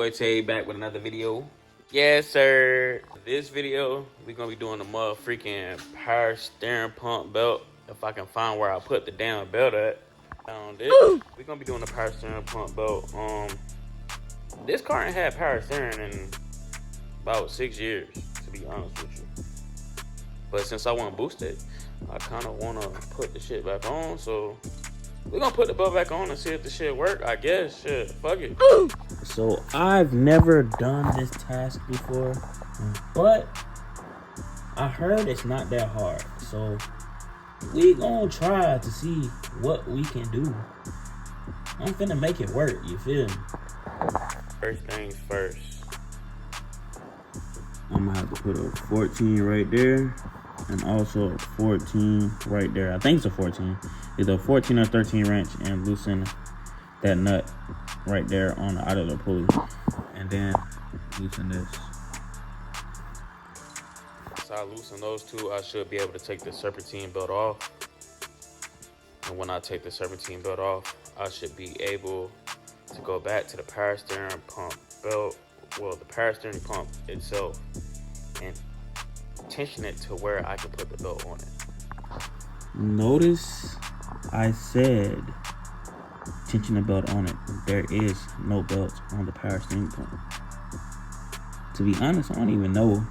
boy Tay back with another video. Yes, sir. This video, we're gonna be doing the motherfucking power steering pump belt. If I can find where I put the damn belt at. Found it. We're gonna be doing the power steering pump belt. This car ain't had power steering in about 6 years, to be honest with you. But since I want to boost it, I kind of want to put the shit back on. So we're gonna put the belt back on and see if the shit work. I guess. Shit, fuck it. So I've never done this task before, but I heard it's not that hard. So we gonna try to see what we can do. I'm finna make it work, you feel me? First things first. I'm gonna have to put a 14 right there and also a 14 right there. I think it's a 14. Either a 14 or 13 wrench and loosen that nut right there on the idler pulley. And then loosen this. So I loosen those two, I should be able to take the serpentine belt off. And when I take the serpentine belt off, I should be able to go back to the power steering pump belt, well, the power steering pump itself, and tension it to where I can put the belt on it. Notice I said tension the belt on it. There is no belt on the power steering pump. To be honest, I don't even know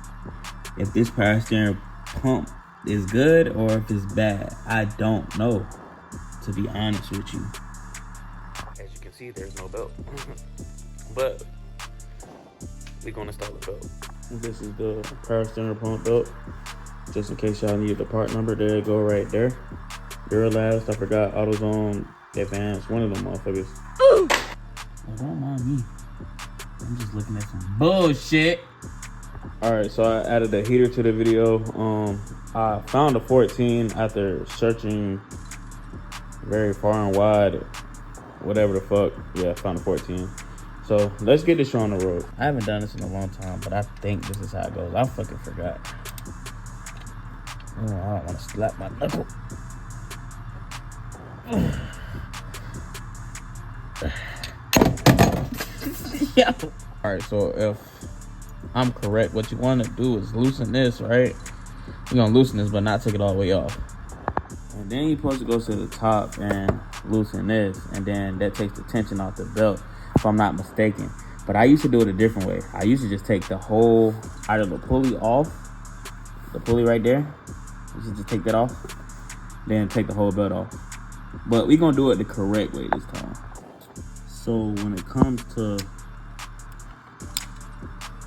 if this power steering pump is good or if it's bad. I don't know, to be honest with you. As you can see, there's no belt. But we're gonna install the belt. This is the power steering pump belt. Just in case y'all need the part number, there you go right there. Duralast, I forgot, AutoZone Advanced, one of them motherfuckers. Well, don't mind me. I'm just looking at some bullshit. Alright, so I added a heater to the video. I found a 14 after searching very far and wide. Whatever the fuck. Yeah, I found a 14. So let's get this show on the road. I haven't done this in a long time, but I think this is how it goes. I fucking forgot. Oh, I don't want to slap my knuckle. Yeah. Alright, so if I'm correct, what you want to do is loosen this, right? You're going to loosen this, but not take it all the way off. And then you're supposed to go to the top and loosen this, and then that takes the tension off the belt, if I'm not mistaken. But I used to do it a different way. I used to just take the whole, either the pulley off, the pulley right there. You should just take that off, then take the whole belt off. But we're going to do it the correct way this time. So when it comes to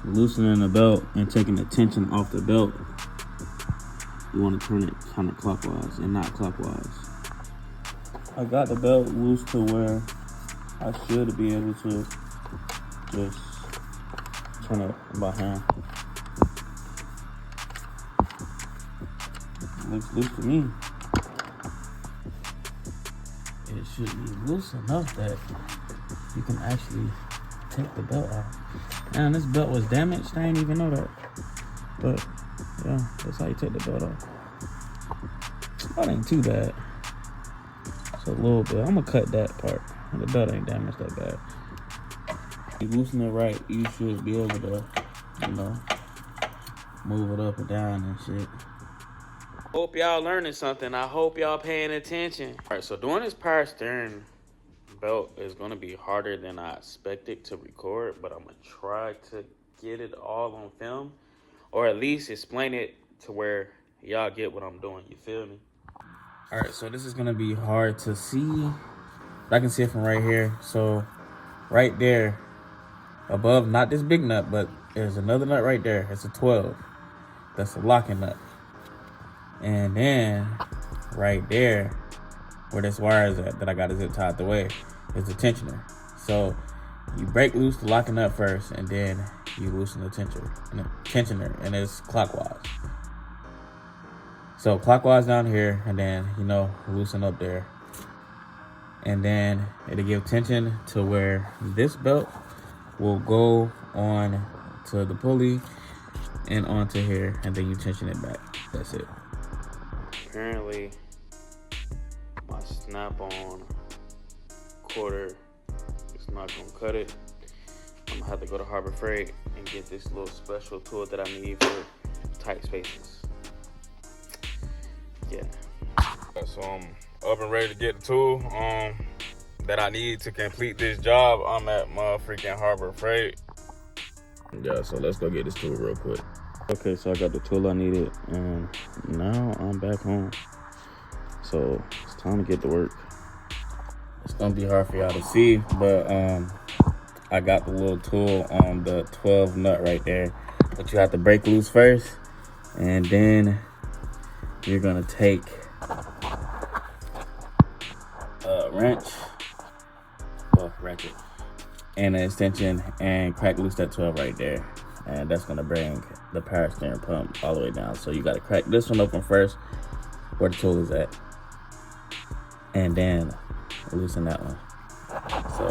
loosening the belt and taking the tension off the belt, you want to turn it counterclockwise and not clockwise. I got the belt loose to where I should be able to just turn it by hand. Looks loose to me. It should be loose enough that you can actually take the belt off. Man, this belt was damaged. I didn't even know that. But yeah, that's how you take the belt off. That ain't too bad. It's a little bit. I'm gonna cut that part. The belt ain't damaged that bad. If you loosen it right, you should be able to, move it up and down and shit. Hope y'all learning something. I hope y'all paying attention. All right, so doing this power steering belt is gonna be harder than I expected to record, but I'm gonna try to get it all on film, or at least explain it to where y'all get what I'm doing. You feel me? All right, so this is gonna be hard to see. I can see it from right here. So right there above, not this big nut, but there's another nut right there. It's a 12. That's a locking nut. And then right there where this wire is at that I got to zip tied the way is the tensioner. So you break loose the locking nut first, and then you loosen the tensioner, and it's clockwise. So clockwise down here, and then loosen up there, and then it'll give tension to where this belt will go on to the pulley and onto here, and then you tension it back. That's it. Apparently my snap-on quarter is not gonna cut it. I'm gonna have to go to Harbor Freight and get this little special tool that I need for tight spaces. Yeah. So I'm up and ready to get the tool that I need to complete this job. I'm at my freaking Harbor Freight. Yeah, so let's go get this tool real quick. Okay, so I got the tool I needed, and now I'm back home. So it's time to get to work. It's gonna be hard for y'all to see, but I got the little tool on the 12 nut right there. But you have to break loose first, and then you're gonna take a wrench, and an extension, and crack loose that 12 right there. And that's gonna bring the power steering pump all the way down. So you gotta crack this one open first, where the tool is at, and then loosen that one. So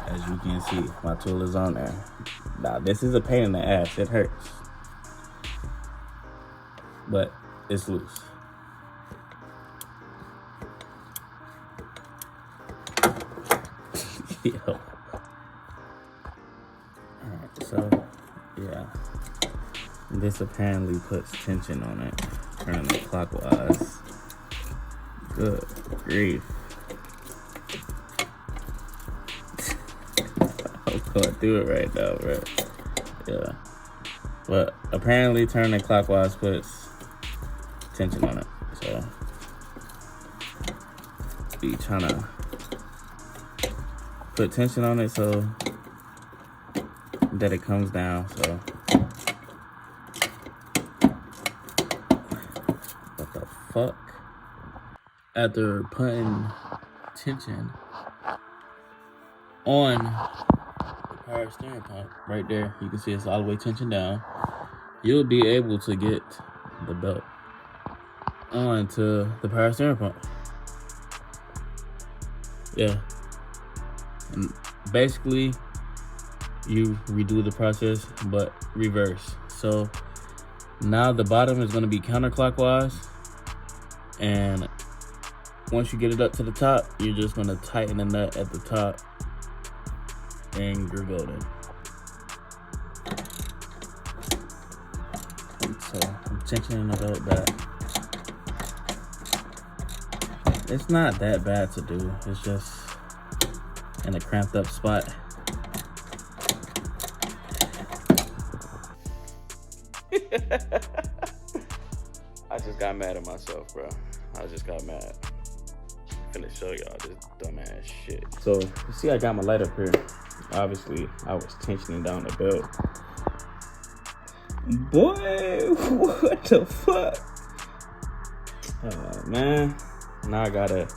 as you can see, my tool is on there. Now this is a pain in the ass, it hurts, but it's loose. Yo. Alright, so yeah, this apparently puts tension on it, turning it clockwise. Good grief. I'm going through it right now, bro. Yeah. But apparently turning clockwise puts tension on it. So be trying to put tension on it so that it comes down. So what the fuck? After putting tension on the power steering pump right there, you can see it's all the way tensioned down. You'll be able to get the belt onto the power steering pump. Yeah. And basically, you redo the process, but reverse. So now the bottom is going to be counterclockwise, and once you get it up to the top, you're just going to tighten the nut at the top, and you're golden. So I'm tensioning the belt back. It's not that bad to do. It's just in a cramped up spot. I just got mad at myself, bro. I just got mad. I'm finna show y'all this dumbass shit. So you see I got my light up here. Obviously I was tensioning down the belt. Boy, what the fuck? Oh man. Now I gotta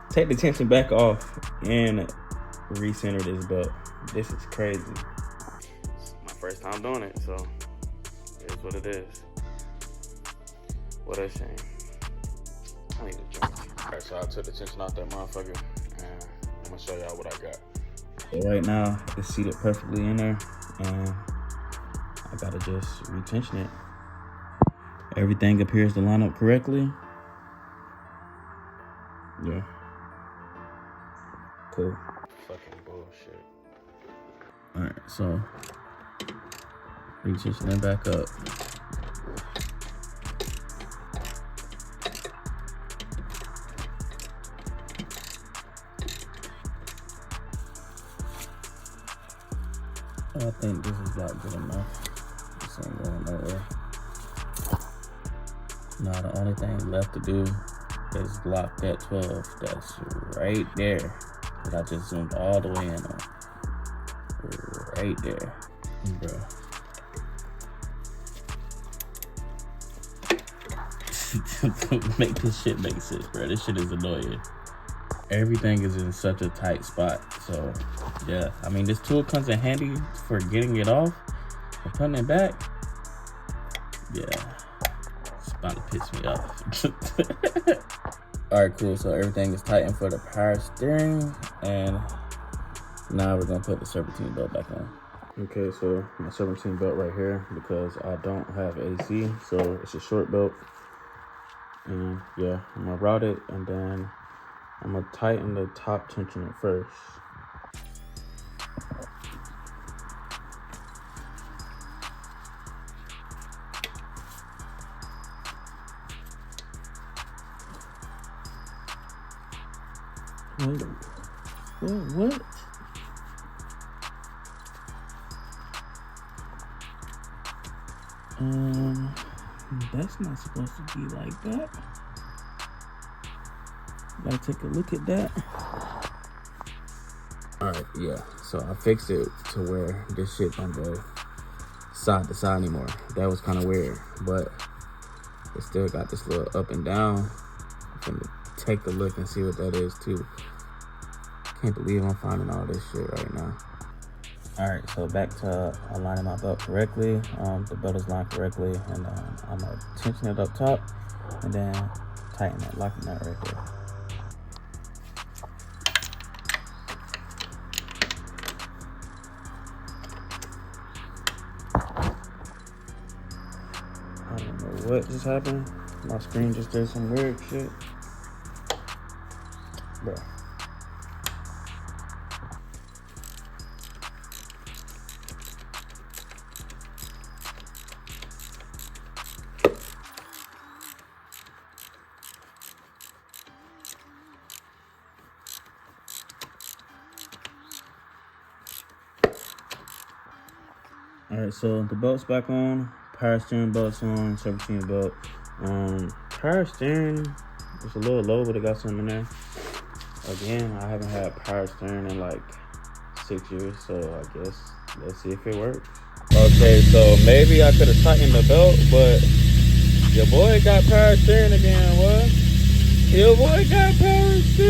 take the tension back off and recenter this belt. This is crazy. It's my first time doing it, so it is what it is. What a shame. I need a drink. Alright, so I took the tension off that motherfucker, and I'm gonna show y'all what I got. So right now, it's seated perfectly in there, and I gotta just retension it. Everything appears to line up correctly. Yeah. Cool. Fucking bullshit. Alright, so retension it back up. I think this is not good enough. This ain't going nowhere. Now the only thing left to do is lock that 12 that's right there that I just zoomed all the way in on. Right there, bro. Make this shit make sense, bro. This shit is annoying. Everything is in such a tight spot. So yeah, I mean, this tool comes in handy for getting it off and putting it back. Yeah, it's about to piss me off. All right, cool. So everything is tightened for the power steering, and now we're gonna put the serpentine belt back on. Okay, so my serpentine belt right here, because I don't have AC, so it's a short belt. And yeah, I'm gonna route it, and then I'm gonna tighten the top tensioner first. What? That's not supposed to be like that. Gotta take a look at that. Alright, yeah. So I fixed it to where this shit don't go side to side anymore. That was kind of weird, but it still got this little up and down. I'm gonna take a look and see what that is too. Can't believe I'm finding all this shit right now. Alright, so back to aligning my belt correctly. The belt is lined correctly, and I'm gonna tension it up top and then tighten that locking nut right there. I don't know what just happened. My screen just did some weird shit. Bruh. Alright, so the belt's back on, power steering belt's on, serpentine belt. Power steering is a little low, but it got something in there. Again, I haven't had power steering in like 6 years, so I guess let's see if it works. Okay, so maybe I could have tightened the belt, but your boy got power steering again, what? Your boy got power steering.